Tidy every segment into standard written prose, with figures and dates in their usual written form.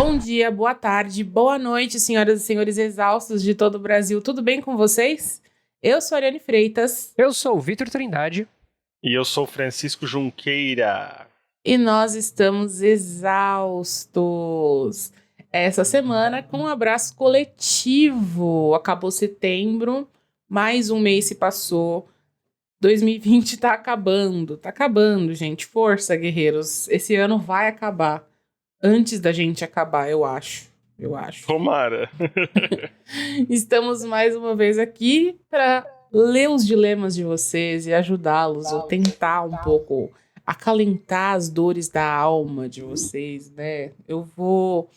Bom dia, boa tarde, boa noite, senhoras e senhores exaustos de todo o Brasil. Tudo bem com vocês? Eu sou a Ariane Freitas. Eu sou o Vitor Trindade. E eu sou o Francisco Junqueira. E nós estamos exaustos. Essa semana com um abraço coletivo. Acabou setembro, mais um mês se passou. 2020 tá acabando, gente. Força, guerreiros. Esse ano vai acabar. Antes da gente acabar, eu acho. Tomara. Estamos mais uma vez aqui para ler os dilemas de vocês e ajudá-los, ou tentar um pouco acalentar as dores da alma de vocês, né? Eu vou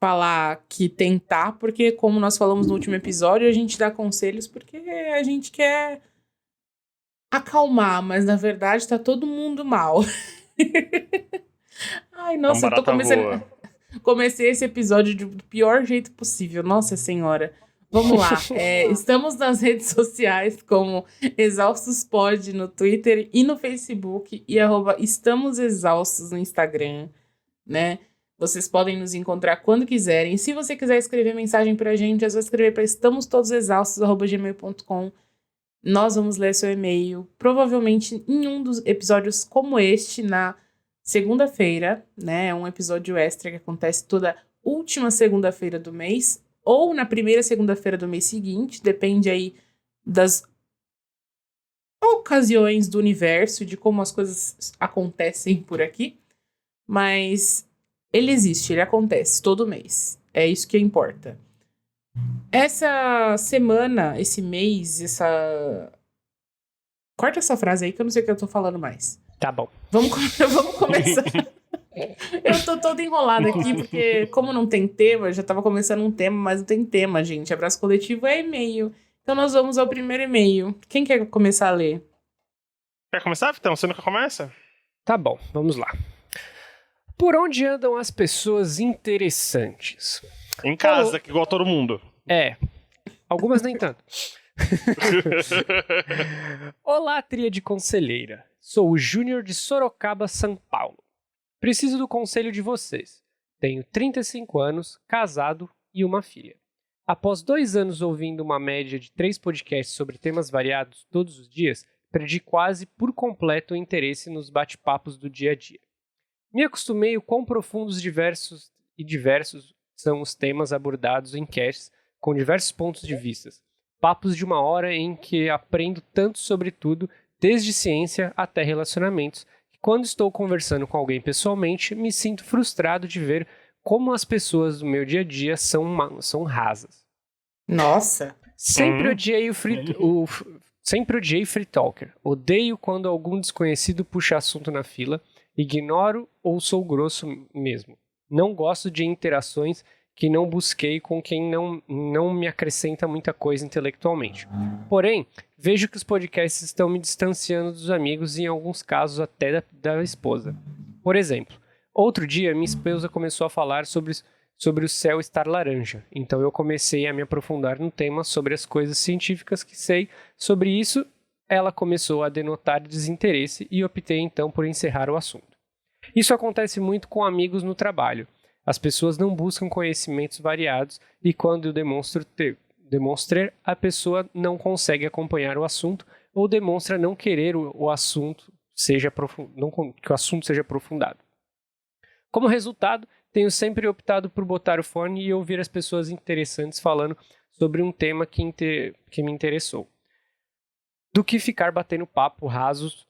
falar que tentar, porque como nós falamos no último episódio, a gente dá conselhos porque a gente quer acalmar, mas na verdade tá todo mundo mal. Ai, nossa, eu tô comecei esse episódio do pior jeito possível. Nossa Senhora. Vamos lá. Estamos nas redes sociais como ExaustosPod no Twitter e no Facebook e @estamosexaustos no Instagram, né? Vocês podem nos encontrar quando quiserem. Se você quiser escrever mensagem pra gente, é só escrever para estamostodosexaustos@gmail.com. Nós vamos ler seu e-mail, provavelmente em um dos episódios como este, na segunda-feira, né? É um episódio extra que acontece toda última segunda-feira do mês, ou na primeira segunda-feira do mês seguinte, depende aí das ocasiões do universo, de como as coisas acontecem por aqui. Mas ele existe, ele acontece todo mês. É isso que importa. Essa semana, esse mês, Corta essa frase aí que eu não sei o que eu tô falando mais. Tá bom. Vamos começar. Eu tô toda enrolada aqui, porque como não tem tema, já tava começando um tema, mas não tem tema, gente. Abraço coletivo é e-mail. Então nós vamos ao primeiro e-mail. Quem quer começar a ler? Quer começar, Vitão? Você nunca começa? Tá bom, vamos lá. Por onde andam as pessoas interessantes? Em casa, igual todo mundo. Algumas nem tanto. Olá, tríade conselheira. Sou o Júnior de Sorocaba, São Paulo. Preciso do conselho de vocês. Tenho 35 anos, casado e uma filha. Após 2 anos ouvindo uma média de 3 podcasts sobre temas variados todos os dias, perdi quase por completo o interesse nos bate-papos do dia a dia. Me acostumei o quão profundos diversos são os temas abordados em casts com diversos pontos de vista. Papos de 1 hora em que aprendo tanto sobre tudo, desde ciência até relacionamentos, que quando estou conversando com alguém pessoalmente, me sinto frustrado de ver como as pessoas do meu dia a dia são rasas. Nossa! Sempre odiei Sempre odiei free talker. Odeio quando algum desconhecido puxa assunto na fila, ignoro ou sou grosso mesmo. Não gosto de interações que não busquei com quem não me acrescenta muita coisa intelectualmente. Porém, vejo que os podcasts estão me distanciando dos amigos e em alguns casos até da esposa. Por exemplo, outro dia minha esposa começou a falar sobre o céu estar laranja, então eu comecei a me aprofundar no tema sobre as coisas científicas que sei. Sobre isso, ela começou a denotar desinteresse e optei então por encerrar o assunto. Isso acontece muito com amigos no trabalho. As pessoas não buscam conhecimentos variados e quando eu demonstrar, a pessoa não consegue acompanhar o assunto ou demonstra não querer que o assunto seja aprofundado. Como resultado, tenho sempre optado por botar o fone e ouvir as pessoas interessantes falando sobre um tema que me interessou, do que ficar batendo papo rasos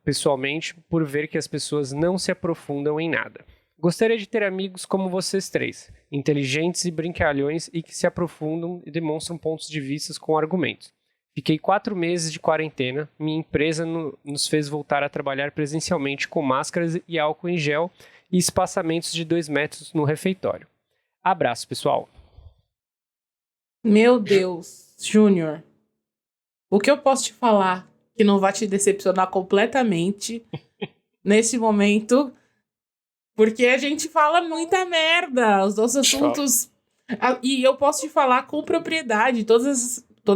pessoalmente por ver que as pessoas não se aprofundam em nada. Gostaria de ter amigos como vocês três, inteligentes e brincalhões e que se aprofundam e demonstram pontos de vista com argumentos. Fiquei 4 meses de quarentena, minha empresa nos fez voltar a trabalhar presencialmente com máscaras e álcool em gel e espaçamentos de 2 metros no refeitório. Abraço, pessoal. Meu Deus, Júnior. O que eu posso te falar que não vai te decepcionar completamente nesse momento? Porque a gente fala muita merda. Os nossos assuntos... E eu posso te falar com propriedade.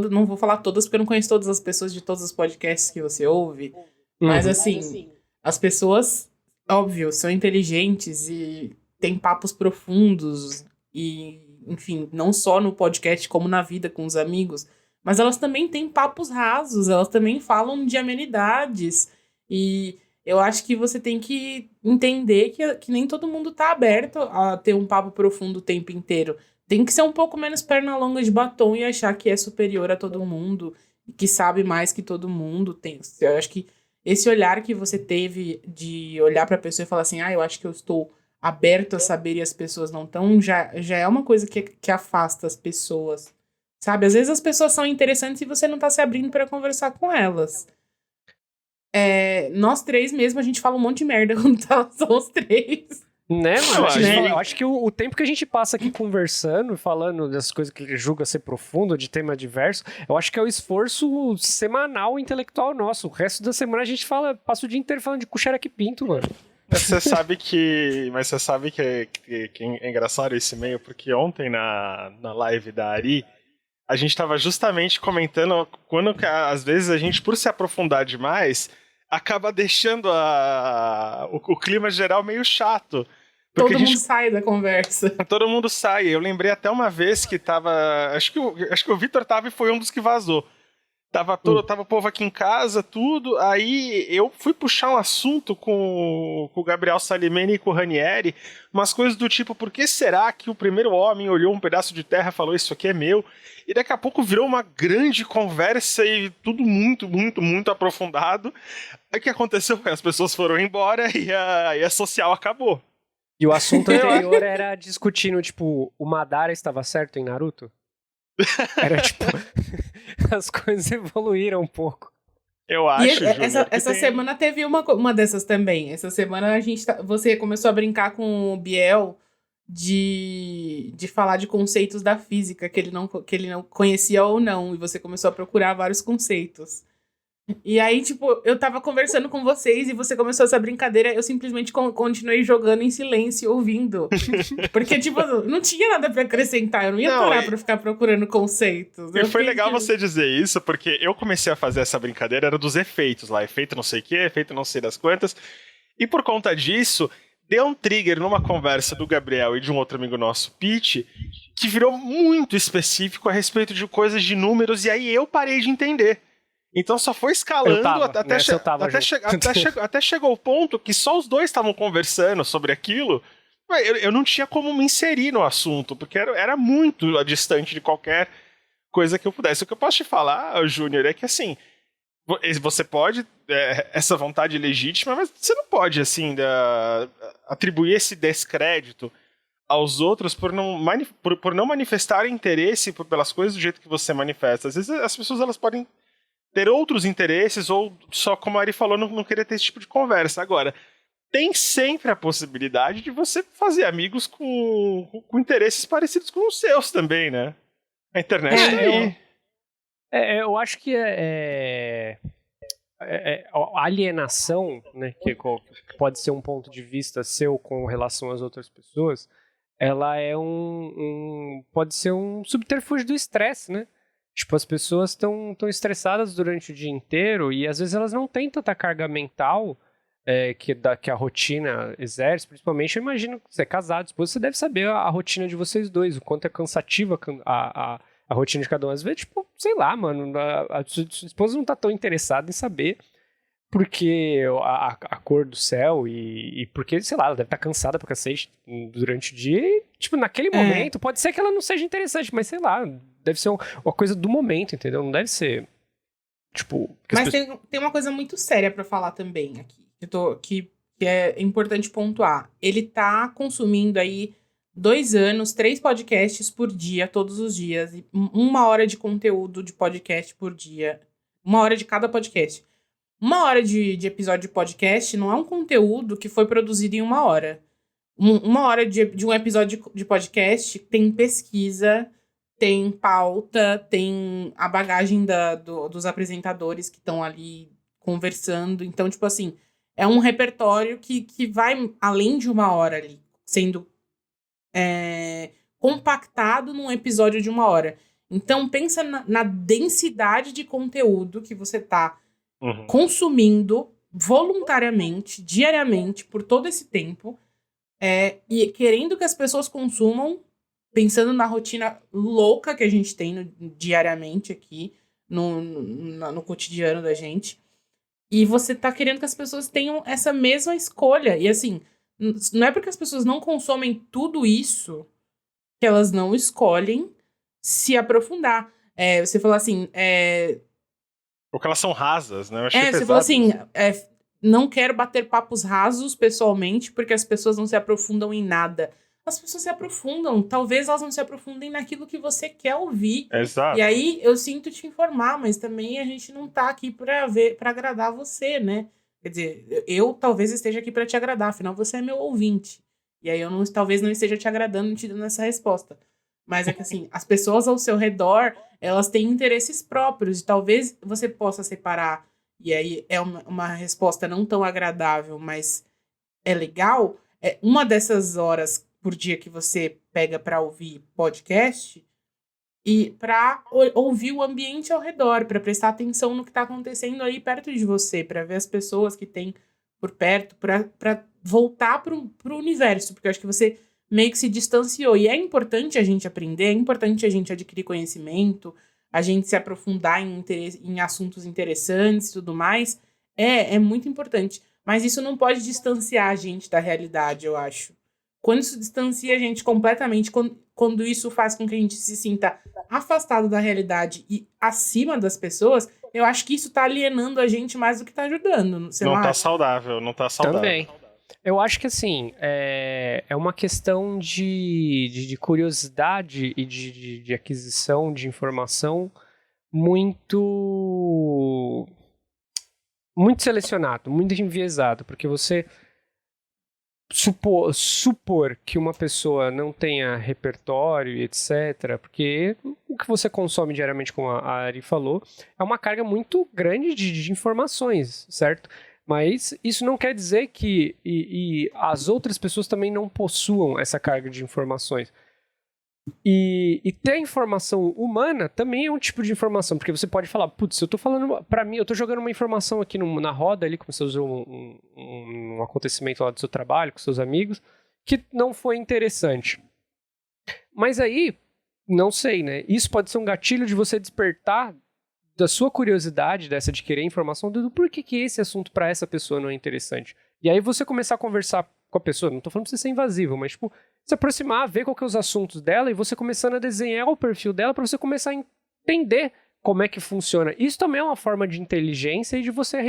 Não vou falar todas, porque eu não conheço todas as pessoas de todos os podcasts que você ouve. Mas assim, as pessoas, óbvio, são inteligentes e tem papos profundos e, enfim, não só no podcast como na vida com os amigos, mas elas também têm papos rasos, elas também falam de amenidades. E eu acho que você tem que entender que nem todo mundo tá aberto a ter um papo profundo o tempo inteiro. Tem que ser um pouco menos perna longa de batom e achar que é superior a todo mundo, que sabe mais que todo mundo. Eu acho que esse olhar que você teve de olhar pra pessoa e falar assim, eu acho que eu estou aberto a saber e as pessoas não estão, já é uma coisa que afasta as pessoas. Sabe? Às vezes as pessoas são interessantes e você não tá se abrindo pra conversar com elas. Nós três mesmo, a gente fala um monte de merda quando tá só os três. Né, mano? Né? Eu acho que o tempo que a gente passa aqui conversando, falando das coisas que ele julga ser profundo, de tema diverso, eu acho que é o esforço semanal intelectual nosso. O resto da semana a gente passa o dia inteiro falando de Cuxareque Pinto, mano. Mas você sabe que é engraçado esse e-mail, porque ontem na live da Ari, a gente tava justamente comentando quando, às vezes, a gente, por se aprofundar demais, acaba deixando o clima geral meio chato. Todo mundo sai da conversa. Todo mundo sai. Eu lembrei até uma vez que tava... Acho que o Vitor tava e foi um dos que vazou. Tava o povo aqui em casa, tudo. Aí eu fui puxar um assunto com o Gabriel Salimene e com o Ranieri. Umas coisas do tipo, por que será que o primeiro homem olhou um pedaço de terra e falou, isso aqui é meu? E daqui a pouco virou uma grande conversa e tudo muito, muito, muito aprofundado. Aí o que aconteceu foi as pessoas foram embora e a social acabou. E o assunto anterior era discutindo, tipo, o Madara estava certo em Naruto? Era tipo... As coisas evoluíram um pouco. Eu acho, essa semana teve uma dessas também. Essa semana você começou a brincar com o Biel de falar de conceitos da física que ele não conhecia ou não. E você começou a procurar vários conceitos. E aí, tipo, eu tava conversando com vocês e você começou essa brincadeira, eu simplesmente continuei jogando em silêncio, ouvindo. Porque, tipo, não tinha nada pra acrescentar, eu não ia parar pra ficar procurando conceitos. E foi legal você dizer isso, porque eu comecei a fazer essa brincadeira, era dos efeitos lá, efeito não sei o que, efeito não sei das quantas, e por conta disso, deu um trigger numa conversa do Gabriel e de um outro amigo nosso, Pete, que virou muito específico a respeito de coisas de números, e aí eu parei de entender. Então só foi escalando até chegou o ponto que só os dois estavam conversando sobre aquilo. Eu não tinha como me inserir no assunto, porque era muito distante de qualquer coisa que eu pudesse. O que eu posso te falar, Júnior, é que assim, você pode, essa vontade legítima, mas você não pode assim atribuir esse descrédito aos outros por não manifestar interesse pelas coisas do jeito que você manifesta. Às vezes as pessoas elas podem ter outros interesses, ou só, como a Ari falou, não querer ter esse tipo de conversa. Agora, tem sempre a possibilidade de você fazer amigos com interesses parecidos com os seus também, né? A internet tá aí. Eu acho que a alienação, né, que pode ser um ponto de vista seu com relação às outras pessoas, ela é pode ser um subterfúgio do estresse, né? Tipo, as pessoas estão estressadas durante o dia inteiro e às vezes elas não têm tanta carga mental que a rotina exerce. Principalmente, eu imagino que você é casado, depois você deve saber a rotina de vocês dois, o quanto é cansativa a rotina de cada um. Às vezes, tipo, sei lá, mano, a sua esposa não tá tão interessada em saber porque a cor do céu e porque, sei lá, ela deve estar cansada pra cacete durante o dia e, tipo, naquele momento, pode ser que ela não seja interessante, mas sei lá, deve ser uma coisa do momento, entendeu? Não deve ser, tipo... Mas tem uma coisa muito séria pra falar também aqui, que é importante pontuar. Ele tá consumindo aí 2 anos, 3 podcasts por dia, todos os dias, e 1 hora de conteúdo de podcast por dia. 1 hora de cada podcast. 1 hora de episódio de podcast não é um conteúdo que foi produzido em 1 hora. 1 hora de um episódio de podcast tem pesquisa, tem pauta, tem a bagagem dos apresentadores que estão ali conversando. Então, tipo assim, é um repertório que vai além de 1 hora ali, sendo compactado num episódio de 1 hora. Então, pensa na densidade de conteúdo que você tá consumindo voluntariamente, diariamente, por todo esse tempo. e querendo que as pessoas consumam, pensando na rotina louca que a gente tem diariamente aqui, no cotidiano da gente. E você tá querendo que as pessoas tenham essa mesma escolha. E assim, não é porque as pessoas não consomem tudo isso que elas não escolhem se aprofundar. Você falou assim... Porque elas são rasas, né? Eu achei você pesado falou assim... isso. Não quero bater papos rasos pessoalmente porque as pessoas não se aprofundam em nada. As pessoas se aprofundam. Talvez elas não se aprofundem naquilo que você quer ouvir. Exato. E aí, eu sinto te informar, mas também a gente não tá aqui pra agradar você, né? Quer dizer, eu talvez esteja aqui pra te agradar, afinal você é meu ouvinte. E aí, talvez não esteja te agradando, te dando essa resposta. Mas é que, assim, as pessoas ao seu redor, elas têm interesses próprios. E talvez você possa separar, e aí é uma resposta não tão agradável, mas é legal. Uma dessas horas por dia que você pega para ouvir podcast e para ouvir o ambiente ao redor, para prestar atenção no que está acontecendo aí perto de você, para ver as pessoas que tem por perto, para voltar para o universo, porque eu acho que você meio que se distanciou. E é importante a gente aprender, é importante a gente adquirir conhecimento, a gente se aprofundar em assuntos interessantes e tudo mais. É muito importante. Mas isso não pode distanciar a gente da realidade, eu acho. Quando isso distancia a gente completamente, quando isso faz com que a gente se sinta afastado da realidade e acima das pessoas, eu acho que isso tá alienando a gente mais do que tá ajudando. Você não tá acha? saudável, não tá saudável. Também. Eu acho que, assim, é uma questão de curiosidade e de aquisição de informação muito selecionado, muito enviesado, porque você supor que uma pessoa não tenha repertório, etc., porque o que você consome diariamente, como a Ari falou, é uma carga muito grande de informações, certo? Mas isso não quer dizer que as outras pessoas também não possuam essa carga de informações. E ter informação humana também é um tipo de informação, porque você pode falar, putz, eu tô falando, pra mim, eu tô jogando uma informação aqui na roda ali, como você usou um acontecimento lá do seu trabalho, com seus amigos, que não foi interessante. Mas aí, não sei, né? Isso pode ser um gatilho de você despertar da sua curiosidade, dessa de querer informação, do porquê que esse assunto pra essa pessoa não é interessante. E aí você começar a conversar com a pessoa, não tô falando pra você ser invasivo, mas tipo, se aproximar, ver qual que é os assuntos dela e você começando a desenhar o perfil dela para você começar a entender como é que funciona. Isso também é uma forma de inteligência e de você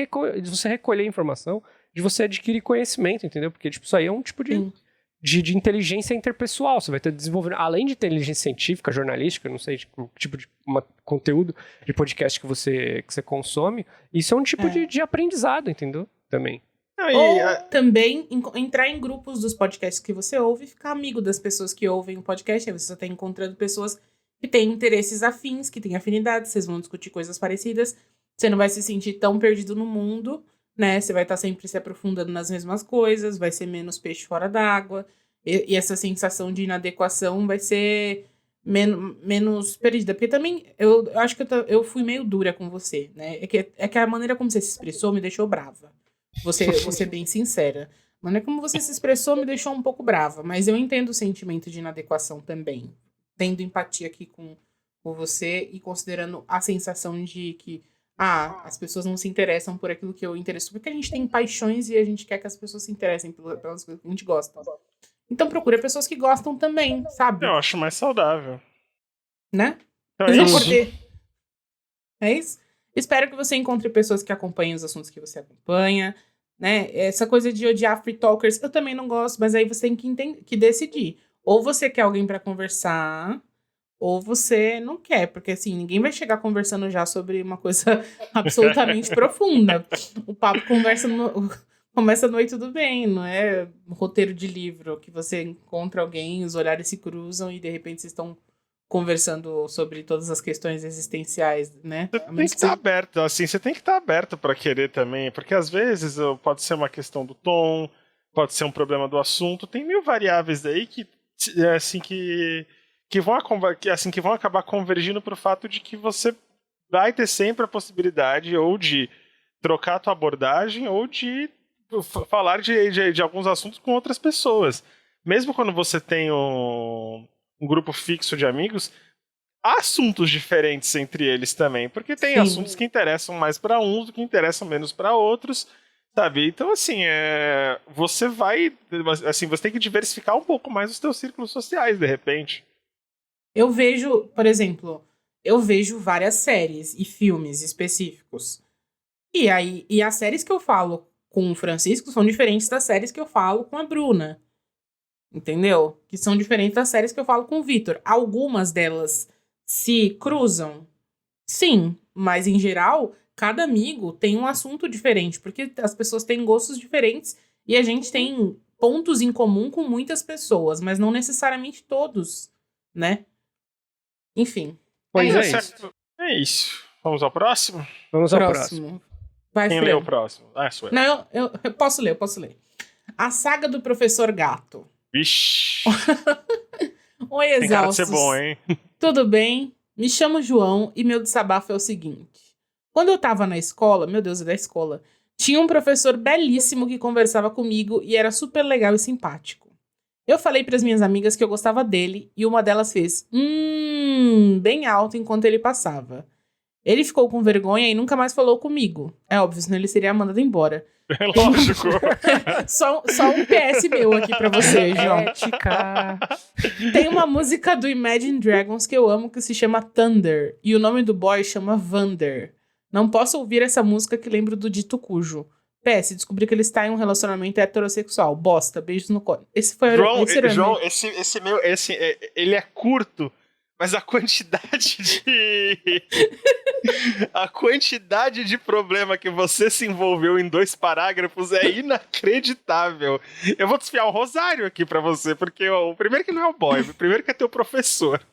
recolher informação, de você adquirir conhecimento, entendeu? Porque tipo, isso aí é um tipo de inteligência interpessoal. Você vai ter desenvolvendo, além de inteligência científica, jornalística, não sei, tipo de conteúdo de podcast que você consome, isso é um tipo de aprendizado, entendeu? Também. Ou também entrar em grupos dos podcasts que você ouve e ficar amigo das pessoas que ouvem o podcast. Aí você só está encontrando pessoas que têm interesses afins, que têm afinidade, vocês vão discutir coisas parecidas. Você não vai se sentir tão perdido no mundo, né? Você vai estar sempre se aprofundando nas mesmas coisas, vai ser menos peixe fora d'água. E essa sensação de inadequação vai ser menos perdida. Porque também, eu acho que eu fui meio dura com você, né? É que a maneira como você se expressou me deixou brava. Vou ser bem sincera. A maneira como você se expressou me deixou um pouco brava, mas eu entendo o sentimento de inadequação também. Tendo empatia aqui com você e considerando a sensação de que as pessoas não se interessam por aquilo que eu interesso. Porque a gente tem paixões e a gente quer que as pessoas se interessem pelas coisas que a gente gosta. Então procura pessoas que gostam também, sabe? Eu acho mais saudável. Né? Então, Mas não por ter... É isso? Espero que você encontre pessoas que acompanhem os assuntos que você acompanha, né? Essa coisa de odiar free talkers, eu também não gosto, mas aí você tem que decidir. Ou você quer alguém pra conversar, ou você não quer, porque assim, ninguém vai chegar conversando já sobre uma coisa absolutamente profunda. O papo começa no oi, tudo bem, não é um roteiro de livro que você encontra alguém, os olhares se cruzam e de repente vocês estão conversando sobre todas as questões existenciais, né? Você tem que estar aberto, assim, você tem que estar aberto para querer também, porque às vezes pode ser uma questão do tom, pode ser um problema do assunto, tem mil variáveis aí que vão acabar convergindo para o fato de que você vai ter sempre a possibilidade ou de trocar a tua abordagem ou de falar de alguns assuntos com outras pessoas. mesmo quando você tem um grupo fixo de amigos, há assuntos diferentes entre eles também, porque tem assuntos que interessam mais para uns do que interessam menos para outros, sabe? Então, assim, você tem que diversificar um pouco mais os teus círculos sociais, de repente. Eu vejo, por exemplo, várias séries e filmes específicos. E as séries que eu falo com o Francisco são diferentes das séries que eu falo com a Bruna. Entendeu? Que são diferentes das séries que eu falo com o Vitor. Algumas delas se cruzam? Sim, mas em geral, cada amigo tem um assunto diferente, porque as pessoas têm gostos diferentes e a gente tem pontos em comum com muitas pessoas, mas não necessariamente todos, né? Enfim. Pois é isso. É isso. Vamos ao próximo? Vamos ao próximo. Vai, Quem lê o próximo? Sou eu. Não, eu posso ler. A Saga do Professor Gato. Vixe. Oi, exaustos. Tem cara de ser bom, hein? Tudo bem? Me chamo João e meu desabafo é o seguinte. Quando eu tava na escola, meu Deus, é da escola, tinha um professor belíssimo que conversava comigo e era super legal e simpático. Eu falei pras minhas amigas que eu gostava dele e uma delas fez bem alto enquanto ele passava. Ele ficou com vergonha e nunca mais falou comigo. É óbvio, senão ele seria mandado embora. É lógico. Só um PS meu aqui pra você, João. Ética. Tem uma música do Imagine Dragons que eu amo que se chama Thunder. E o nome do boy chama Vander. Não posso ouvir essa música que lembro do dito cujo. PS, descobri que ele está em um relacionamento heterossexual. Bosta, beijos no colo. Esse foi João, ele é curto, mas a quantidade de problema que você se envolveu em 2 parágrafos é inacreditável. Eu vou desfiar o rosário aqui pra você, porque o primeiro que não é o boy, o primeiro que é teu professor.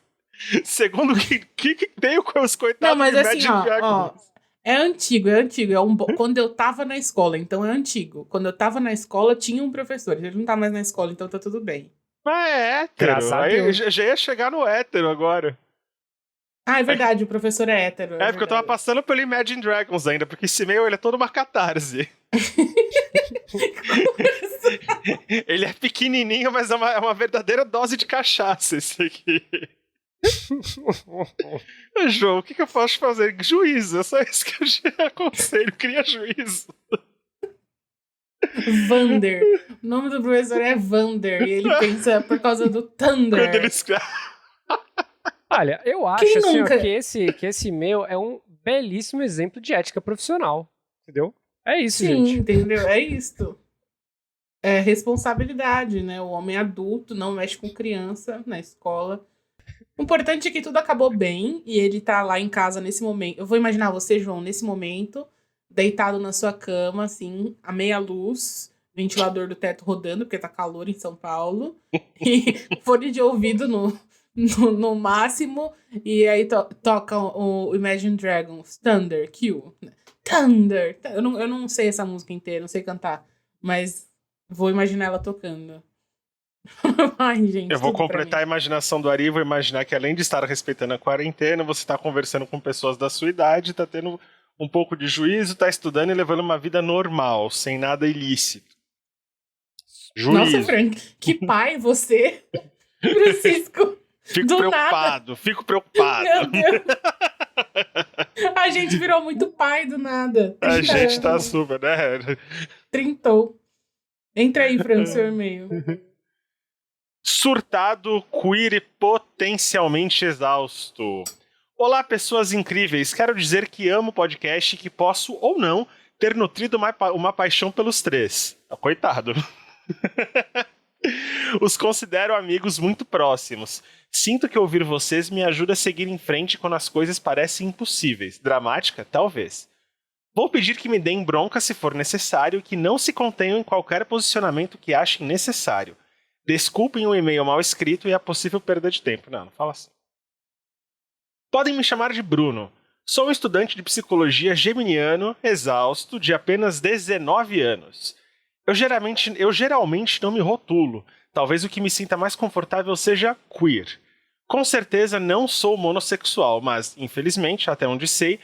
Segundo, que tem os coitados não, mas de assim, Magic Dragons. É antigo. Quando eu tava na escola, então é antigo. Quando eu tava na escola, tinha um professor. Ele não tá mais na escola, então tá tudo bem. Mas é hétero. Aí já ia chegar no hétero agora. Ah, é verdade, o professor é hétero. É porque eu tava passando pelo Imagine Dragons ainda, porque esse e-mail ele é todo uma catarse. Ele é pequenininho, mas é uma verdadeira dose de cachaça esse aqui. João, o que eu posso fazer? Juízo, é só isso que eu aconselho, cria juízo. Vander. O nome do professor é Vander. E ele pensa por causa do Thunder. Quando ele escreve. Olha, eu acho assim, que esse e-mail é um belíssimo exemplo de ética profissional. Entendeu? É isso, Sim, gente. Entendeu? É isso. É responsabilidade, né? O homem adulto não mexe com criança na escola. O importante é que tudo acabou bem e ele tá lá em casa nesse momento. Eu vou imaginar você, João, nesse momento, deitado na sua cama, assim, a meia luz, ventilador do teto rodando, porque tá calor em São Paulo, e fone de ouvido no máximo, e aí toca o Imagine Dragons, Thunder, Q. Thunder! Eu não sei essa música inteira, não sei cantar, mas vou imaginar ela tocando. Ai, gente, eu vou completar a imaginação do Ari, vou imaginar que além de estar respeitando a quarentena, você está conversando com pessoas da sua idade, está tendo um pouco de juízo, está estudando e levando uma vida normal, sem nada ilícito. Juízo. Nossa, Frank, que pai você, Francisco. Fico preocupado. Meu Deus. A gente virou muito pai do nada. A gente tá super, né? Trintou. Entra aí, Fran, seu e-mail. Surtado, queer e potencialmente exausto. Olá, pessoas incríveis. Quero dizer que amo o podcast e que posso, ou não, ter nutrido uma paixão pelos 3. Coitado. Os considero amigos muito próximos. Sinto que ouvir vocês me ajuda a seguir em frente quando as coisas parecem impossíveis. Dramática? Talvez. Vou pedir que me deem bronca se for necessário e que não se contenham em qualquer posicionamento que achem necessário. Desculpem o e-mail mal escrito e a possível perda de tempo. Não fala assim. Podem me chamar de Bruno. Sou um estudante de psicologia geminiano, exausto, de apenas 19 anos. Eu geralmente não me rotulo. Talvez o que me sinta mais confortável seja queer. Com certeza não sou monossexual, mas, infelizmente, até onde sei,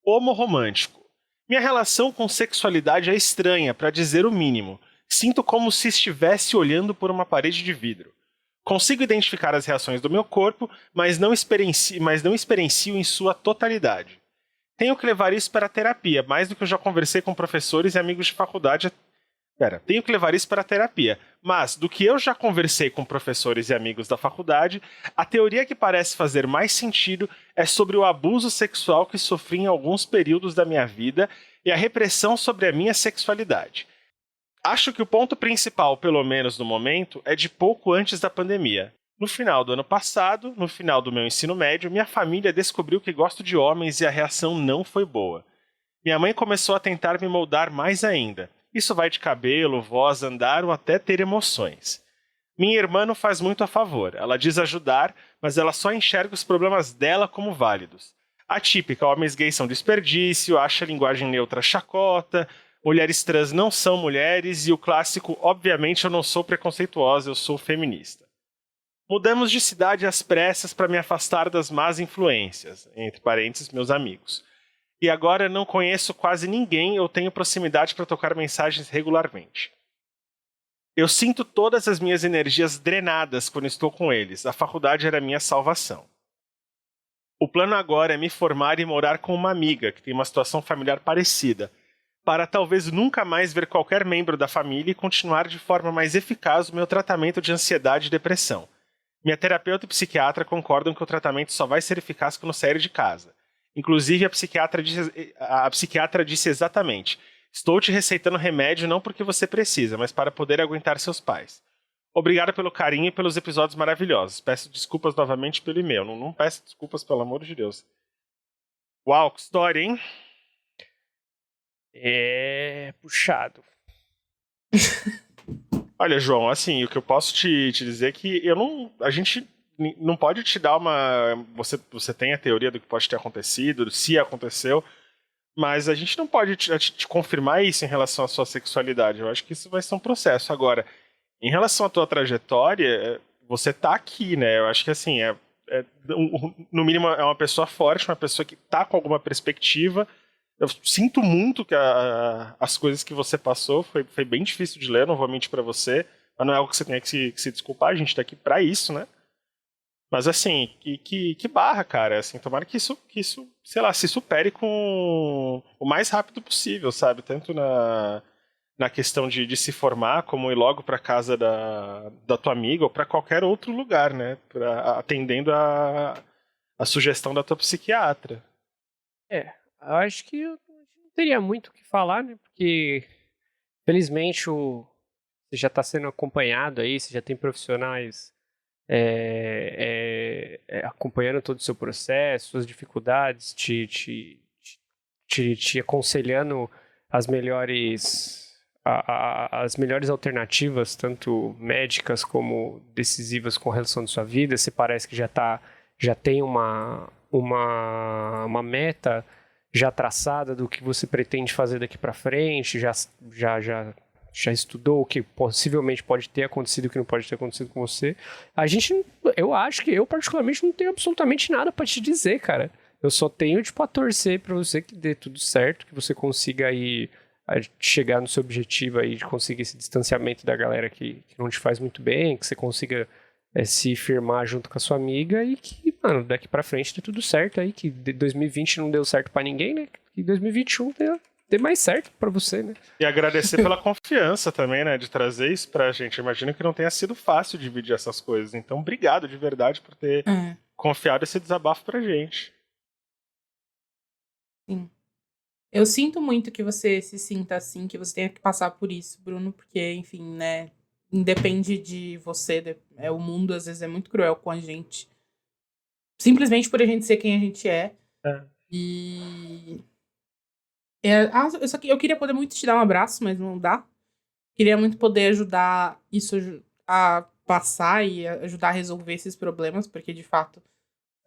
homorromântico. Minha relação com sexualidade é estranha, para dizer o mínimo. Sinto como se estivesse olhando por uma parede de vidro. Consigo identificar as reações do meu corpo, mas não experiencio em sua totalidade. Tenho que levar isso para a terapia, mais do que eu já conversei com professores e amigos de faculdade. Tenho que levar isso para a terapia, mas do que eu já conversei com professores e amigos da faculdade, a teoria que parece fazer mais sentido é sobre o abuso sexual que sofri em alguns períodos da minha vida e a repressão sobre a minha sexualidade. Acho que o ponto principal, pelo menos no momento, é de pouco antes da pandemia. No final do ano passado, no final do meu ensino médio, minha família descobriu que gosto de homens e a reação não foi boa. Minha mãe começou a tentar me moldar mais ainda. Isso vai de cabelo, voz, andar ou até ter emoções. Minha irmã não faz muito a favor. Ela diz ajudar, mas ela só enxerga os problemas dela como válidos. A típica, homens gays são desperdício, acha a linguagem neutra chacota, mulheres trans não são mulheres, e o clássico, obviamente eu não sou preconceituosa, eu sou feminista. Mudamos de cidade às pressas para me afastar das más influências, entre parênteses, meus amigos. E agora não conheço quase ninguém ou tenho proximidade para trocar mensagens regularmente. Eu sinto todas as minhas energias drenadas quando estou com eles. A faculdade era a minha salvação. O plano agora é me formar e morar com uma amiga que tem uma situação familiar parecida, para talvez nunca mais ver qualquer membro da família e continuar de forma mais eficaz o meu tratamento de ansiedade e depressão. Minha terapeuta e psiquiatra concordam que o tratamento só vai ser eficaz quando sair de casa. Inclusive, a psiquiatra disse exatamente: estou te receitando remédio não porque você precisa, mas para poder aguentar seus pais. Obrigado pelo carinho e pelos episódios maravilhosos. Peço desculpas novamente pelo e-mail. Não peço desculpas, pelo amor de Deus. Uau, que história, hein? É puxado. Olha, João, assim, o que eu posso te dizer é que a gente não pode te dar uma... Você tem a teoria do que pode ter acontecido, se aconteceu, mas a gente não pode te confirmar isso em relação à sua sexualidade. Eu acho que isso vai ser um processo. Agora, em relação à tua trajetória, você tá aqui, né? Eu acho que, assim, no mínimo é uma pessoa forte, uma pessoa que tá com alguma perspectiva. Eu sinto muito que as coisas que você passou foi bem difícil de ler, não vou mentir pra você, mas não é algo que você tenha que se desculpar, a gente tá aqui pra isso, né? Mas assim, que barra, cara, assim, tomara que isso, sei lá, se supere com o mais rápido possível, sabe? Tanto na questão de se formar, como ir logo pra casa da tua amiga ou pra qualquer outro lugar, né? Atendendo a sugestão da tua psiquiatra. Eu acho que eu não teria muito o que falar, né? Porque, felizmente, você já está sendo acompanhado aí, você já tem profissionais acompanhando todo o seu processo, suas dificuldades, te aconselhando as melhores alternativas, tanto médicas como decisivas com relação à sua vida. Você parece que já tem uma meta já traçada do que você pretende fazer daqui para frente, já estudou o que possivelmente pode ter acontecido e o que não pode ter acontecido com você. Eu acho que eu particularmente não tenho absolutamente nada para te dizer, cara. Eu só tenho, a torcer para você que dê tudo certo, que você consiga aí chegar no seu objetivo aí de conseguir esse distanciamento da galera que não te faz muito bem, que você consiga se firmar junto com a sua amiga e que, mano, daqui pra frente dê tudo certo aí, que 2020 não deu certo pra ninguém, né? Que 2021 dê mais certo pra você, né? E agradecer pela confiança também, né, de trazer isso pra gente. Imagino que não tenha sido fácil dividir essas coisas. Então, obrigado de verdade por ter confiado esse desabafo pra gente. Sim. Eu sinto muito que você se sinta assim, que você tenha que passar por isso, Bruno, porque, enfim, né, independe de você, o mundo às vezes é muito cruel com a gente, simplesmente por a gente ser quem a gente é. E eu queria poder muito te dar um abraço, mas não dá. Queria muito poder ajudar isso a passar e ajudar a resolver esses problemas, porque de fato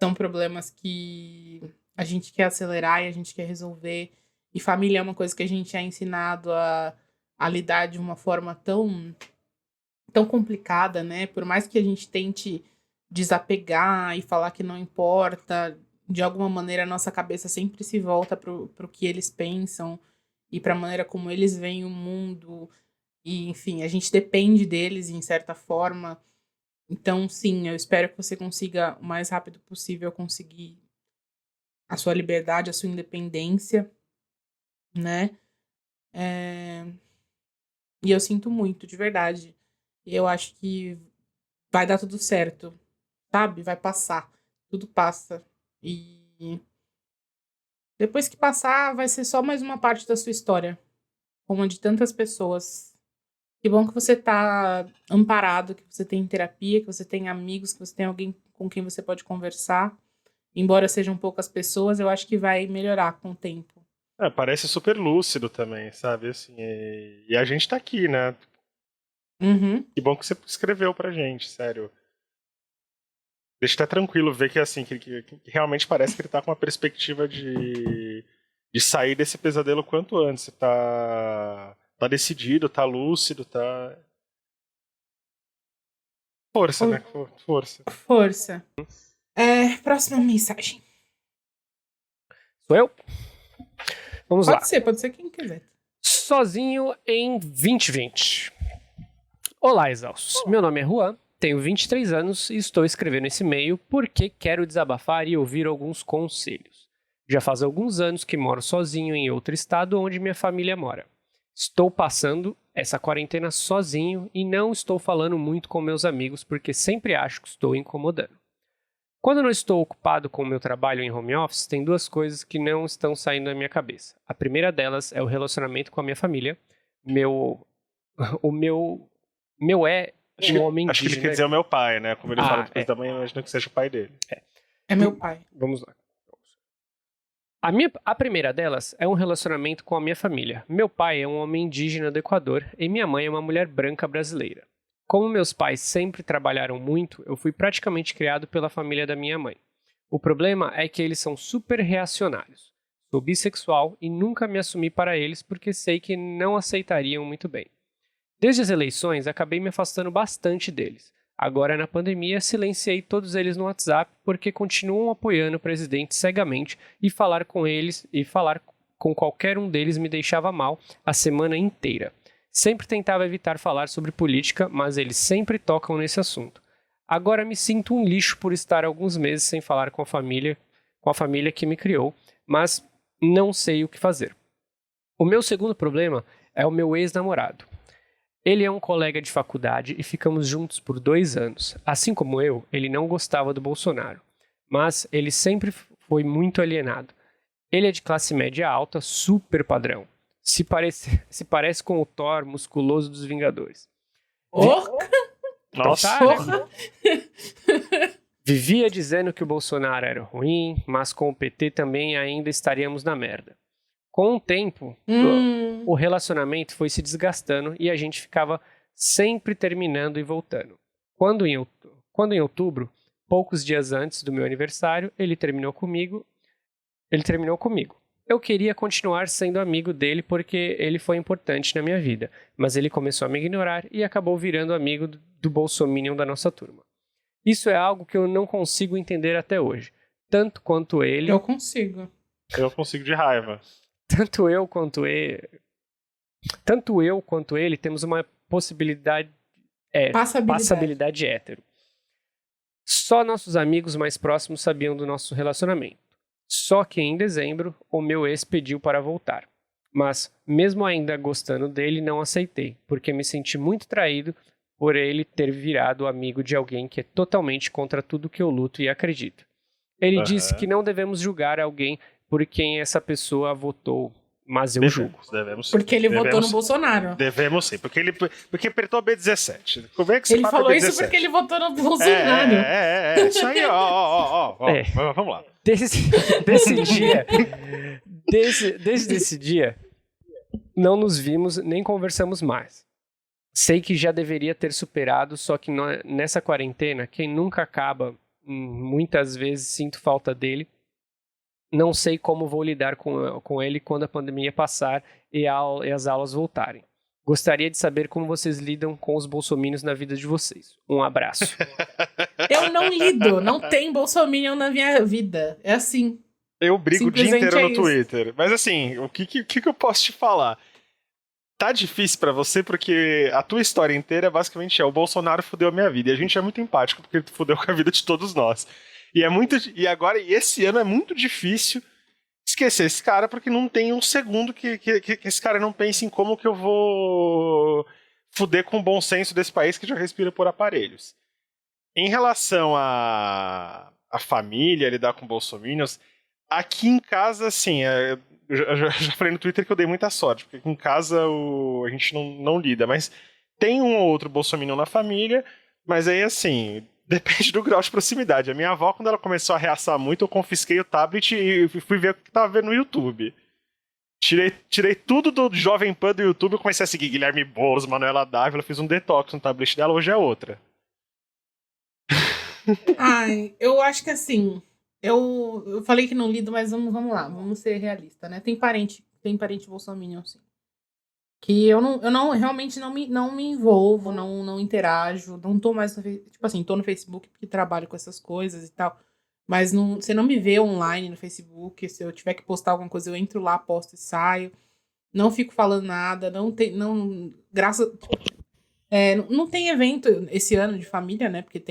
são problemas que a gente quer acelerar e a gente quer resolver. E família é uma coisa que a gente é ensinado a lidar de uma forma tão complicada, né? Por mais que a gente tente desapegar e falar que não importa, de alguma maneira a nossa cabeça sempre se volta pro que eles pensam e pra maneira como eles veem o mundo. E, enfim, a gente depende deles em certa forma. Então, sim, eu espero que você consiga o mais rápido possível conseguir a sua liberdade, a sua independência, né? E eu sinto muito, de verdade. E eu acho que vai dar tudo certo, sabe? Vai passar. Tudo passa. E depois que passar, vai ser só mais uma parte da sua história. Como a de tantas pessoas. Que bom que você tá amparado, que você tem terapia, que você tem amigos, que você tem alguém com quem você pode conversar. Embora sejam poucas pessoas, eu acho que vai melhorar com o tempo. Parece super lúcido também, sabe? Assim, e a gente tá aqui, né? Uhum. Que bom que você escreveu pra gente, sério. Deixa até tranquilo ver que, assim, que realmente parece que ele tá com uma perspectiva de sair desse pesadelo quanto antes. Você tá decidido, tá lúcido, tá... Força, né? Força. Força. Próxima mensagem. Sou eu? Vamos lá. Pode ser quem quiser. Sozinho em 2020. Olá, exaustos. Meu nome é Juan, tenho 23 anos e estou escrevendo esse e-mail porque quero desabafar e ouvir alguns conselhos. Já faz alguns anos que moro sozinho em outro estado onde minha família mora. Estou passando essa quarentena sozinho e não estou falando muito com meus amigos porque sempre acho que estou incomodando. Quando não estou ocupado com o meu trabalho em home office, tem duas coisas que não estão saindo da minha cabeça. A primeira delas é o relacionamento com a minha família. O meu é um homem indígena. Acho que ele quer dizer o meu pai, né? Como ele fala depois da manhã, eu imagino que seja o pai dele. É meu pai. Vamos lá. A primeira delas é um relacionamento com a minha família. Meu pai é um homem indígena do Equador e minha mãe é uma mulher branca brasileira. Como meus pais sempre trabalharam muito, eu fui praticamente criado pela família da minha mãe. O problema é que eles são super reacionários. Sou bissexual e nunca me assumi para eles porque sei que não aceitariam muito bem. Desde as eleições, acabei me afastando bastante deles. Agora, na pandemia, silenciei todos eles no WhatsApp porque continuam apoiando o presidente cegamente e falar com eles e falar com qualquer um deles me deixava mal a semana inteira. Sempre tentava evitar falar sobre política, mas eles sempre tocam nesse assunto. Agora me sinto um lixo por estar alguns meses sem falar com a família que me criou, mas não sei o que fazer. O meu segundo problema é o meu ex-namorado. Ele é um colega de faculdade e ficamos juntos por 2 anos. Assim como eu, ele não gostava do Bolsonaro, mas ele sempre foi muito alienado. Ele é de classe média alta, super padrão. Se parece com o Thor musculoso dos Vingadores. Nossa! Vivia dizendo que o Bolsonaro era ruim, mas com o PT também ainda estaríamos na merda. Com o tempo, o relacionamento foi se desgastando e a gente ficava sempre terminando e voltando. Quando em outubro, poucos dias antes do meu aniversário, ele terminou comigo. Eu queria continuar sendo amigo dele porque ele foi importante na minha vida, mas ele começou a me ignorar e acabou virando amigo do bolsominion da nossa turma. Isso é algo que eu não consigo entender até hoje. Tanto quanto ele... Eu consigo. Eu consigo de raiva. Tanto eu quanto ele temos uma passabilidade hétero. Só nossos amigos mais próximos sabiam do nosso relacionamento. Só que em dezembro, o meu ex pediu para voltar. Mas, mesmo ainda gostando dele, não aceitei, porque me senti muito traído por ele ter virado amigo de alguém que é totalmente contra tudo que eu luto e acredito. Ele disse que não devemos julgar alguém por quem essa pessoa votou, mas eu julgo. Devemos, porque ele votou no Bolsonaro. Devemos sim, porque apertou B17. Como é que ele falou isso B17? porque ele votou no Bolsonaro. Isso aí, ó. Vamos lá. Desde esse dia, não nos vimos nem conversamos mais. Sei que já deveria ter superado, só que nessa quarentena, quem nunca acaba, muitas vezes sinto falta dele. Não sei como vou lidar com ele quando a pandemia passar e as aulas voltarem. Gostaria de saber como vocês lidam com os bolsominions na vida de vocês. Um abraço. Eu não lido, não tem bolsominion na minha vida. É assim. Eu brigo o dia inteiro no Twitter. Mas assim, o que eu posso te falar? Tá difícil pra você porque a tua história inteira basicamente o Bolsonaro fudeu a minha vida. E a gente é muito empático porque ele fudeu com a vida de todos nós. E esse ano é muito difícil esquecer esse cara porque não tem um segundo que esse cara não pense em como que eu vou fuder com o bom senso desse país que já respira por aparelhos. Em relação à família, lidar com bolsominions, aqui em casa, assim, eu já falei no Twitter que eu dei muita sorte, porque aqui em casa a gente não lida, mas tem um ou outro bolsominion na família, mas aí, assim, depende do grau de proximidade. A minha avó, quando ela começou a reaçar muito, eu confisquei o tablet e fui ver o que tava vendo no YouTube. Tirei tudo do Jovem Pan do YouTube, eu comecei a seguir Guilherme Boulos, Manuela Dávila, fiz um detox no tablet dela, hoje é outra. Ai, eu acho que assim, eu falei que não lido, mas vamos lá, vamos ser realistas, né? Tem parente bolsominion, sim. Que eu não realmente não me envolvo, não interajo, não tô mais tipo assim, tô no Facebook porque trabalho com essas coisas e tal. Mas você não me vê online no Facebook. Se eu tiver que postar alguma coisa, eu entro lá, posto e saio. Não fico falando nada, não tem evento esse ano de família, né? Porque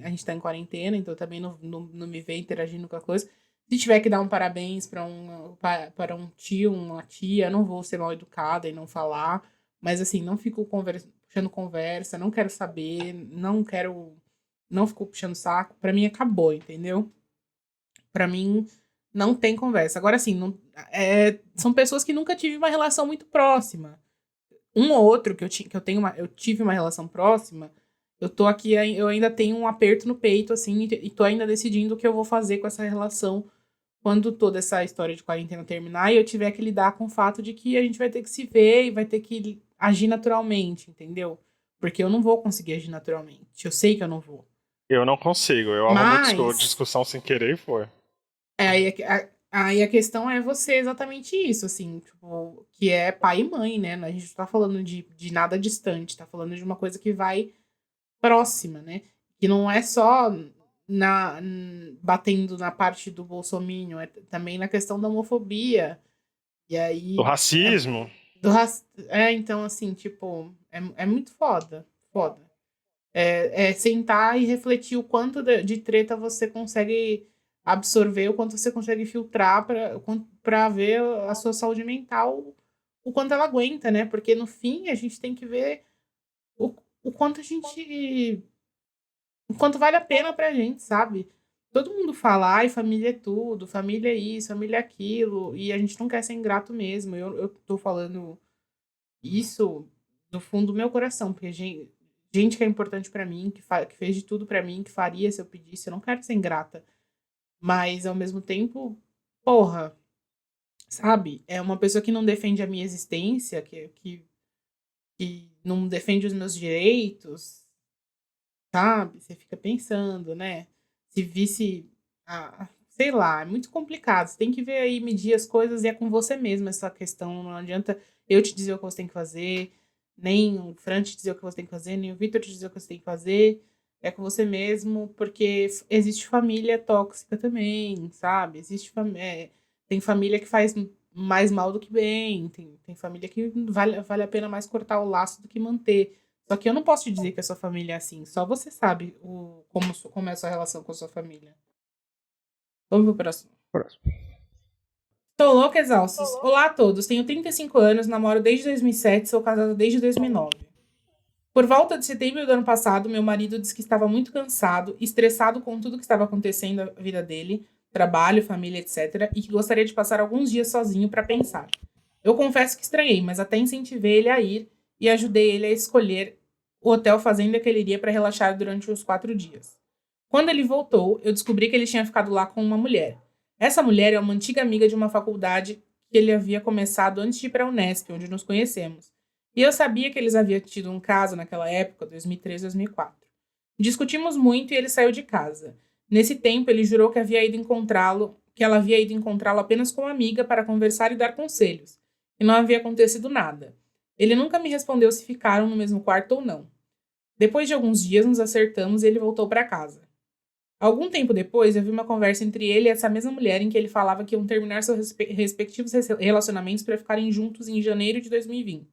a gente tá em quarentena, então também não me vê interagindo com a coisa. Se tiver que dar um parabéns para um tio, uma tia, eu não vou ser mal educada e não falar. Mas assim, não fico puxando conversa, não quero saber, não fico puxando saco. Pra mim acabou, entendeu? Pra mim não tem conversa. Agora assim, são pessoas que nunca tive uma relação muito próxima. Um ou outro eu tive uma relação próxima, eu tô aqui, eu ainda tenho um aperto no peito, assim, e tô ainda decidindo o que eu vou fazer com essa relação quando toda essa história de quarentena terminar e eu tiver que lidar com o fato de que a gente vai ter que se ver e vai ter que agir naturalmente, entendeu? Porque eu não vou conseguir agir naturalmente. Eu sei que eu não vou. Eu não consigo, eu arrumo Mas discussão sem querer e foi. aí a questão é você exatamente isso, assim, tipo, que é pai e mãe, né? A gente não tá falando de nada distante, tá falando de uma coisa que vai próxima, né? Que não é só batendo na parte do bolsominion, é também na questão da homofobia. E Do aí. racismo. Então, assim, tipo, é muito foda. Foda. É sentar e refletir o quanto de treta você consegue absorver, o quanto você consegue filtrar pra ver a sua saúde mental, o quanto ela aguenta, né? Porque no fim a gente tem que ver o, o quanto a gente. O quanto vale a pena pra gente, sabe? Todo mundo fala, ai, família é tudo, família é isso, família é aquilo, e a gente não quer ser ingrato mesmo. Eu tô falando isso do fundo do meu coração, porque gente que é importante pra mim, que fez de tudo pra mim, que faria se eu pedisse, eu não quero ser ingrata. Mas, ao mesmo tempo, porra, sabe? É uma pessoa que não defende a minha existência, que não defende os meus direitos, sabe? Você fica pensando, né? Se visse. Sei lá, é muito complicado. Você tem que ver aí, medir as coisas e é com você mesmo essa questão. Não adianta eu te dizer o que você tem que fazer, nem o Fran te dizer o que você tem que fazer, nem o Vitor te dizer o que você tem que fazer. É com você mesmo, porque existe família tóxica também, sabe? Tem família que faz mais mal do que bem, tem família que vale a pena mais cortar o laço do que manter. Só que eu não posso te dizer que a sua família é assim. Só você sabe como é a sua relação com a sua família. Vamos pro próximo. Tô louca, exaustos. Olá a todos. Tenho 35 anos, namoro desde 2007, sou casada desde 2009. Por volta de setembro do ano passado, meu marido disse que estava muito cansado, estressado com tudo que estava acontecendo na vida dele, trabalho, família, etc., e que gostaria de passar alguns dias sozinho para pensar. Eu confesso que estranhei, mas até incentivei ele a ir e ajudei ele a escolher o hotel fazenda que ele iria para relaxar durante uns 4 dias. Quando ele voltou, eu descobri que ele tinha ficado lá com uma mulher. Essa mulher é uma antiga amiga de uma faculdade que ele havia começado antes de ir para a Unesp, onde nos conhecemos. E eu sabia que eles haviam tido um caso naquela época, 2003, 2004. Discutimos muito e ele saiu de casa. Nesse tempo, ele jurou que ela havia ido encontrá-lo apenas como amiga para conversar e dar conselhos. E não havia acontecido nada. Ele nunca me respondeu se ficaram no mesmo quarto ou não. Depois de alguns dias, nos acertamos e ele voltou para casa. Algum tempo depois, eu vi uma conversa entre ele e essa mesma mulher em que ele falava que iam terminar seus respectivos relacionamentos para ficarem juntos em janeiro de 2020.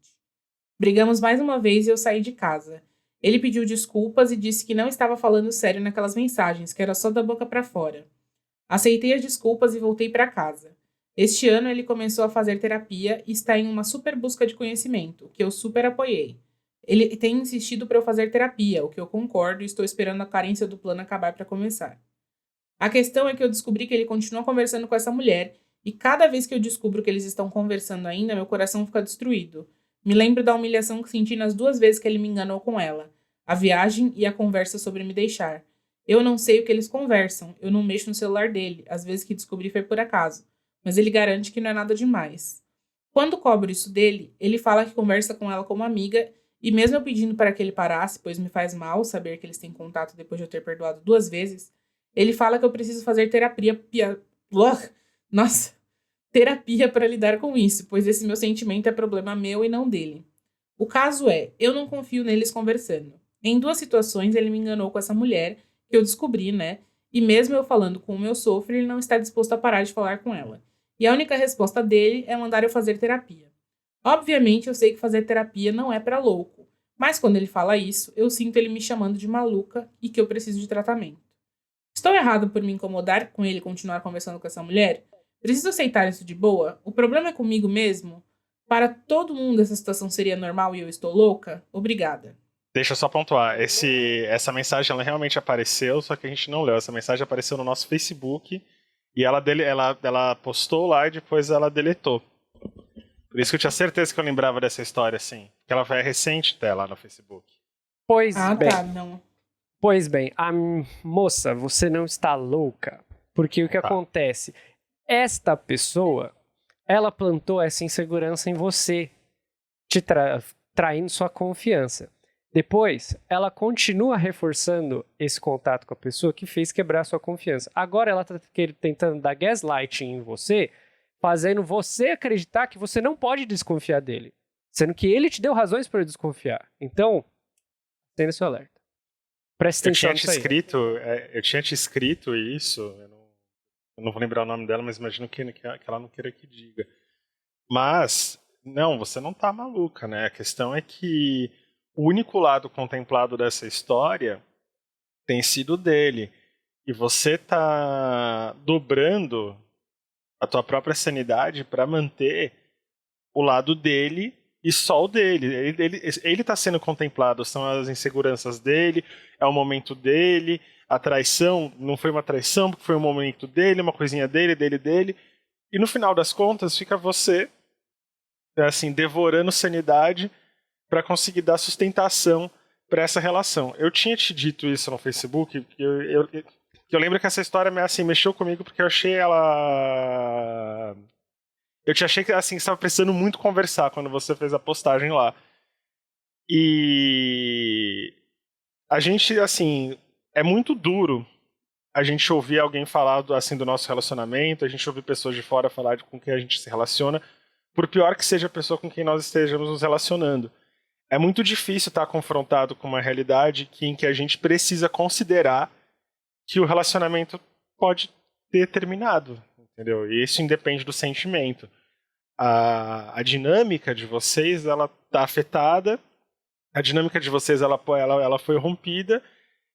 Brigamos mais uma vez e eu saí de casa. Ele pediu desculpas e disse que não estava falando sério naquelas mensagens, que era só da boca para fora. Aceitei as desculpas e voltei para casa. Este ano ele começou a fazer terapia e está em uma super busca de conhecimento, que eu super apoiei. Ele tem insistido para eu fazer terapia, o que eu concordo e estou esperando a carência do plano acabar para começar. A questão é que eu descobri que ele continua conversando com essa mulher e cada vez que eu descubro que eles estão conversando ainda, meu coração fica destruído. Me lembro da humilhação que senti nas 2 vezes que ele me enganou com ela, a viagem e a conversa sobre me deixar. Eu não sei o que eles conversam, eu não mexo no celular dele, às vezes que descobri foi por acaso, mas ele garante que não é nada demais. Quando cobro isso dele, ele fala que conversa com ela como amiga e mesmo eu pedindo para que ele parasse, pois me faz mal saber que eles têm contato depois de eu ter perdoado 2 vezes, ele fala que eu preciso fazer Nossa, terapia para lidar com isso, pois esse meu sentimento é problema meu e não dele. O caso é, eu não confio neles conversando. Em 2 situações ele me enganou com essa mulher, que eu descobri, né? E mesmo eu falando com o meu sofro, ele não está disposto a parar de falar com ela. E a única resposta dele é mandar eu fazer terapia. Obviamente eu sei que fazer terapia não é para louco, mas quando ele fala isso, eu sinto ele me chamando de maluca e que eu preciso de tratamento. Estou errado por me incomodar com ele continuar conversando com essa mulher? Preciso aceitar isso de boa? O problema é comigo mesmo? Para todo mundo essa situação seria normal e eu estou louca? Obrigada. Deixa eu só pontuar. Essa mensagem ela realmente apareceu, só que a gente não leu. Essa mensagem apareceu no nosso Facebook e ela postou lá e depois ela deletou. Por isso que eu tinha certeza que eu lembrava dessa história, assim. Que ela foi recente até lá no Facebook. Pois bem. Tá, não. Pois bem, moça, você não está louca. Porque o que acontece? Esta pessoa, ela plantou essa insegurança em você, te traindo sua confiança. Depois, ela continua reforçando esse contato com a pessoa que fez quebrar sua confiança. Agora ela está tentando dar gaslighting em você, fazendo você acreditar que você não pode desconfiar dele. Sendo que ele te deu razões para desconfiar. Então, tenha seu alerta. Presta atenção nisso aí. Eu tinha te escrito isso, eu não vou lembrar o nome dela, mas imagino que ela não queira que diga. Mas, não, você não tá maluca, né? A questão é que o único lado contemplado dessa história tem sido dele. E você tá dobrando a tua própria sanidade para manter o lado dele e só o dele. Ele tá sendo contemplado, são as inseguranças dele, é o momento dele, a traição não foi uma traição, porque foi um momento dele, uma coisinha dele. E no final das contas, fica você, assim, devorando sanidade para conseguir dar sustentação para essa relação. Eu tinha te dito isso no Facebook, eu lembro que essa história assim, mexeu comigo porque eu achei ela... Eu te achei que assim, estava precisando muito conversar quando você fez a postagem lá. E a gente, assim, é muito duro a gente ouvir alguém falar assim, do nosso relacionamento, a gente ouvir pessoas de fora falar com quem a gente se relaciona, por pior que seja a pessoa com quem nós estejamos nos relacionando. É muito difícil estar confrontado com uma realidade em que a gente precisa considerar que o relacionamento pode ter terminado, entendeu? E isso independe do sentimento. A dinâmica de vocês, ela tá afetada, a dinâmica de vocês, ela foi rompida,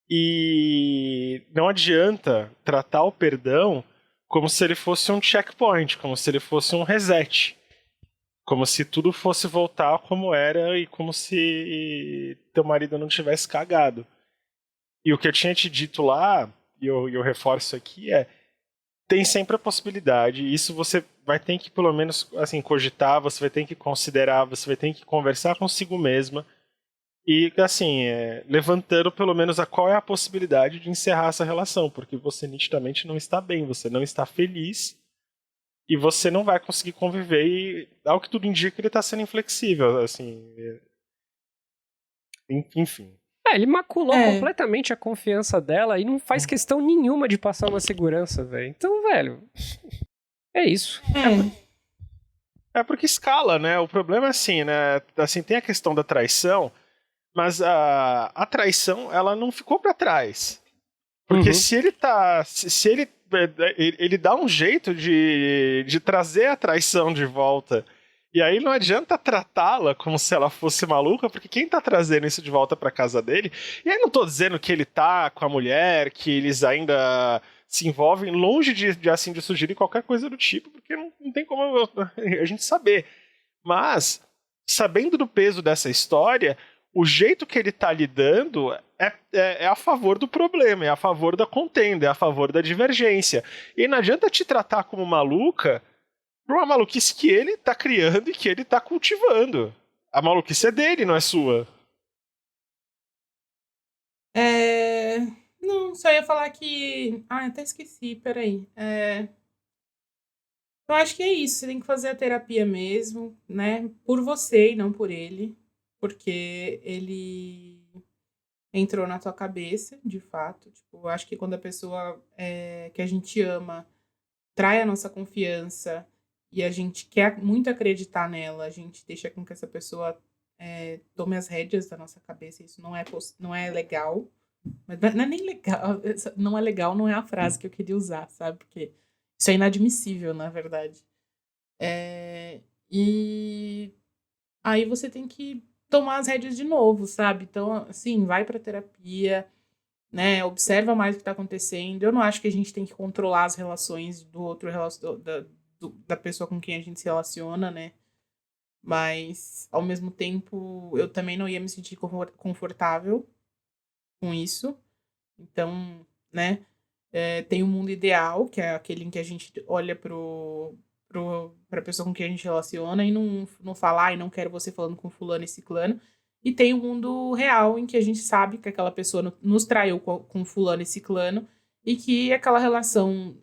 e não adianta tratar o perdão como se ele fosse um checkpoint, como se ele fosse um reset. Como se tudo fosse voltar como era e como se teu marido não tivesse cagado. E o que eu tinha te dito lá, e eu reforço aqui, tem sempre a possibilidade, isso você vai ter que pelo menos assim, cogitar, você vai ter que considerar, você vai ter que conversar consigo mesma e assim, levantando pelo menos qual é a possibilidade de encerrar essa relação, porque você nitidamente não está bem, você não está feliz e você não vai conseguir conviver e ao que tudo indica ele está sendo inflexível, assim, enfim. Ele maculou completamente a confiança dela e não faz questão nenhuma de passar uma segurança, velho. Então, velho, é isso. É porque escala, né? O problema é assim, né? Assim, tem a questão da traição, mas a traição, ela não ficou pra trás. Porque se ele tá... Se ele dá um jeito de trazer a traição de volta E aí não adianta tratá-la como se ela fosse maluca, porque quem tá trazendo isso de volta pra casa dele... E aí não tô dizendo que ele tá com a mulher, que eles ainda se envolvem, longe de sugerir qualquer coisa do tipo, porque não tem como a gente saber. Mas, sabendo do peso dessa história, o jeito que ele tá lidando é a favor do problema, é a favor da contenda, é a favor da divergência. E não adianta te tratar como maluca por uma maluquice que ele tá criando e que ele tá cultivando. A maluquice é dele, não é sua. Não, só ia falar que... até esqueci, peraí. Eu acho que é isso, você tem que fazer a terapia mesmo, né? Por você e não por ele. Porque ele entrou na tua cabeça, de fato. Tipo, eu acho que quando a pessoa que a gente ama trai a nossa confiança e a gente quer muito acreditar nela, a gente deixa com que essa pessoa tome as rédeas da nossa cabeça. Isso não é legal. Mas não é nem legal. Não é legal, não é a frase que eu queria usar, sabe? Porque isso é inadmissível, na verdade. E aí você tem que tomar as rédeas de novo, sabe? Então, assim, vai pra terapia, né? Observa mais o que tá acontecendo. Eu não acho que a gente tem que controlar as relações do outro, da pessoa com quem a gente se relaciona, né? Mas, ao mesmo tempo, eu também não ia me sentir confortável com isso. Então, né? Tem um mundo ideal, que é aquele em que a gente olha pra pessoa com quem a gente relaciona e não fala, não quero você falando com fulano e ciclano. E tem o mundo real, em que a gente sabe que aquela pessoa nos traiu com fulano e ciclano e que aquela relação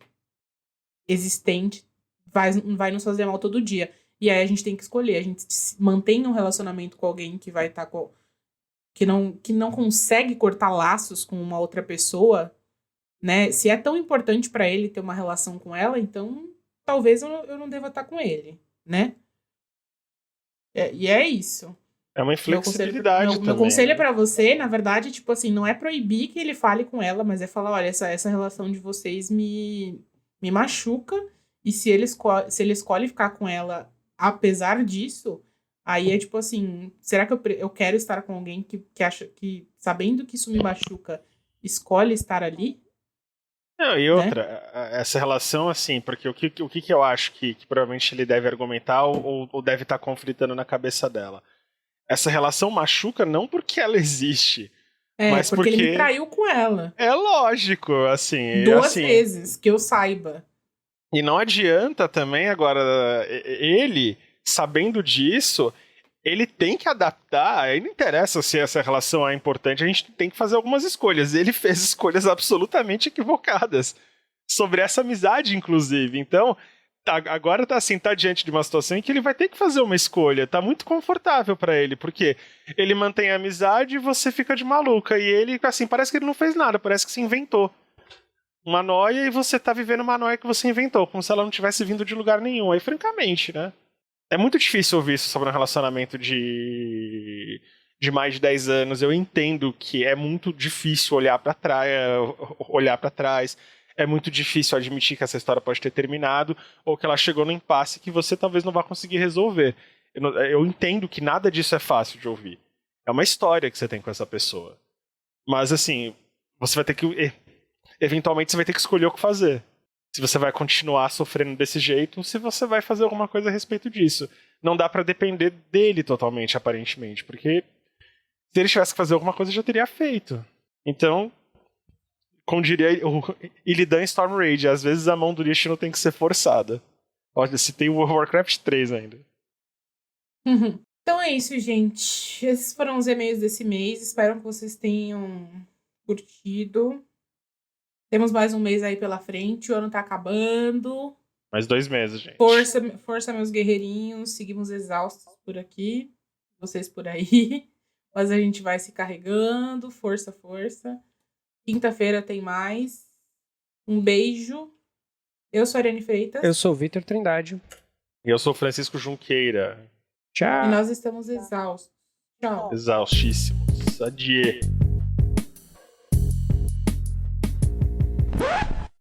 existente vai nos fazer mal todo dia. E aí a gente tem que escolher. A gente mantém um relacionamento com alguém que vai estar que não consegue cortar laços com uma outra pessoa, né? Se é tão importante pra ele ter uma relação com ela, então talvez eu não deva estar com ele, né? E é isso. É uma inflexibilidade Meu também. conselho pra você, na verdade, tipo assim, não é proibir que ele fale com ela, mas é falar, olha, essa relação de vocês me machuca, e se ele escolhe ficar com ela apesar disso, aí é tipo assim, será que eu quero estar com alguém que acha que, sabendo que isso me machuca, escolhe estar ali? Não, e Né? outra, essa relação, assim, porque o que eu acho que provavelmente ele deve argumentar ou deve estar conflitando na cabeça dela? Essa relação machuca não porque ela existe, mas porque ele me traiu com ela. É lógico, assim. 2 vezes, que eu saiba. E não adianta também agora, ele, sabendo disso, ele tem que adaptar, aí não interessa se essa relação é importante, a gente tem que fazer algumas escolhas. Ele fez escolhas absolutamente equivocadas sobre essa amizade, inclusive. Então, agora tá diante de uma situação em que ele vai ter que fazer uma escolha. Tá muito confortável pra ele, porque ele mantém a amizade e você fica de maluca. E ele, assim, parece que ele não fez nada, parece que se inventou uma noia e você tá vivendo uma noia que você inventou, como se ela não tivesse vindo de lugar nenhum. Aí, francamente, né? É muito difícil ouvir isso sobre um relacionamento de mais de 10 anos. Eu entendo que é muito difícil olhar pra trás. É muito difícil admitir que essa história pode ter terminado ou que ela chegou no impasse que você talvez não vá conseguir resolver. Eu entendo que nada disso é fácil de ouvir. É uma história que você tem com essa pessoa. Mas, assim, você vai ter que... Eventualmente, você vai ter que escolher o que fazer. Se você vai continuar sofrendo desse jeito ou se você vai fazer alguma coisa a respeito disso. Não dá pra depender dele totalmente, aparentemente. Porque se ele tivesse que fazer alguma coisa, já teria feito. Então... como diria o Illidan Storm Rage, às vezes a mão do destino tem que ser forçada. Olha, citei o World of Warcraft 3 ainda. Então é isso, gente. Esses foram os e-mails desse mês. Espero que vocês tenham curtido. Temos mais um mês aí pela frente. O ano tá acabando. Mais 2 meses, gente. Força, meus guerreirinhos. Seguimos exaustos por aqui. Vocês por aí. Mas a gente vai se carregando. Força. Quinta-feira tem mais. Um beijo. Eu sou a Ariane Freitas. Eu sou o Vitor Trindade. E eu sou o Francisco Junqueira. Tchau. E nós estamos exaustos. Tchau. Exaustíssimos. Adieu.